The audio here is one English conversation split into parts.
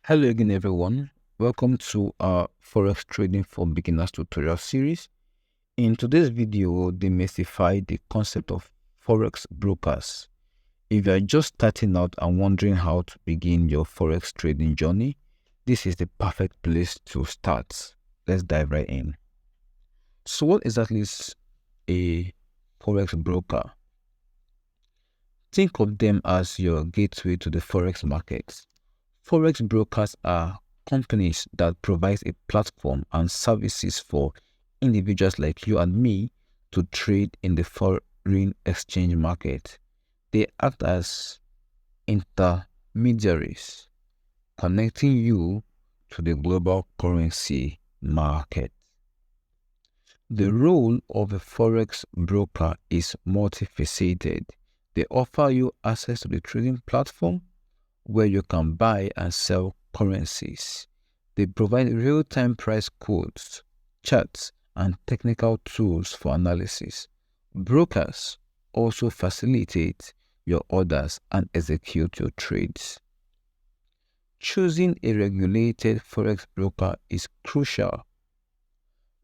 Hello again, everyone. Welcome to our Forex Trading for Beginners tutorial series. In today's video, we'll demystify the concept of Forex brokers. If you are just starting out and wondering how to begin your Forex trading journey, this is the perfect place to start. Let's dive right in. So what exactly is a Forex broker? Think of them as your gateway to the Forex markets. Forex brokers are companies that provide a platform and services for individuals like you and me to trade in the foreign exchange market. They act as intermediaries, connecting you to the global currency market. The role of a Forex broker is multifaceted. They offer you access to the trading platform, where you can buy and sell currencies. They provide real-time price quotes, charts, and technical tools for analysis. Brokers also facilitate your orders and execute your trades. Choosing a regulated Forex broker is crucial.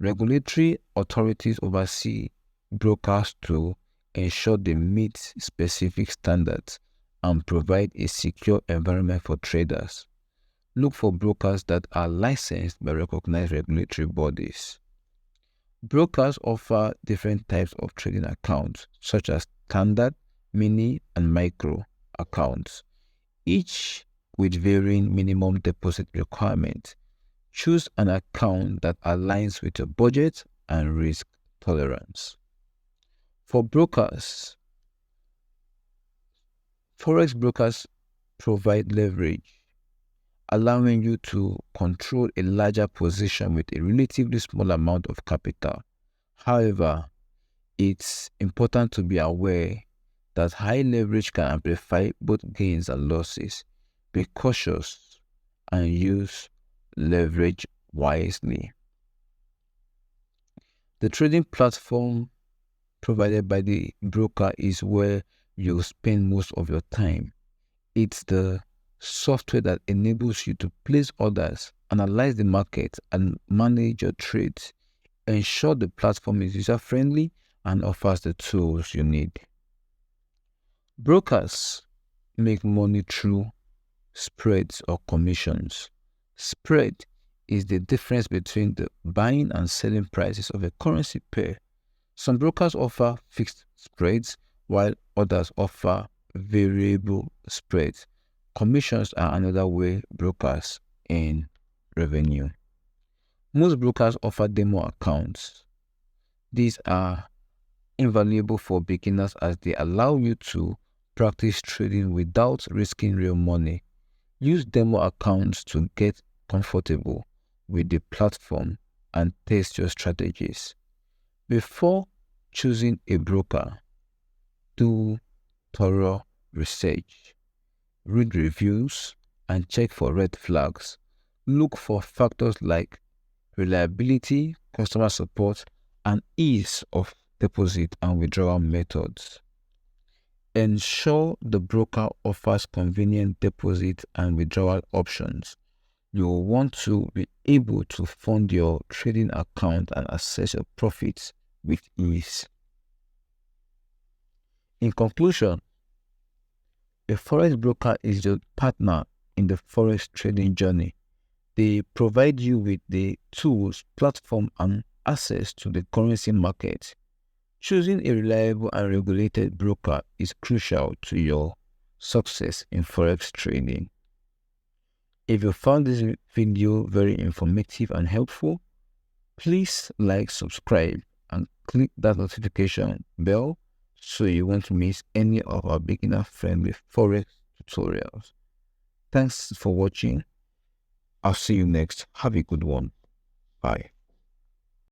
Regulatory authorities oversee brokers to ensure they meet specific standards and provide a secure environment for traders. Look for brokers that are licensed by recognized regulatory bodies. Brokers offer different types of trading accounts, such as standard, mini, and micro accounts, each with varying minimum deposit requirements. Choose an account that aligns with your budget and risk tolerance. For brokers, Forex brokers provide leverage, allowing you to control a larger position with a relatively small amount of capital. However, it's important to be aware that high leverage can amplify both gains and losses. Be cautious and use leverage wisely. The trading platform provided by the broker is where you spend most of your time. It's the software that enables you to place orders, analyze the market, and manage your trades. Ensure the platform is user-friendly and offers the tools you need. Brokers make money through spreads or commissions. Spread is the difference between the buying and selling prices of a currency pair. Some brokers offer fixed spreads, while others offer variable spreads. Commissions are another way brokers earn revenue. Most brokers offer demo accounts. These are invaluable for beginners as they allow you to practice trading without risking real money. Use demo accounts to get comfortable with the platform and test your strategies. Before choosing a broker, do thorough research. Read reviews and check for red flags. Look for factors like reliability, customer support, and ease of deposit and withdrawal methods. Ensure the broker offers convenient deposit and withdrawal options. You will want to be able to fund your trading account and access your profits with ease. In conclusion, a Forex broker is your partner in the Forex trading journey. They provide you with the tools, platform, and access to the currency market. Choosing a reliable and regulated broker is crucial to your success in Forex trading. If you found this video very informative and helpful, please like, subscribe, and click that notification bell so you won't miss any of our beginner-friendly Forex tutorials. Thanks for watching. I'll see you next. Have a good one. Bye.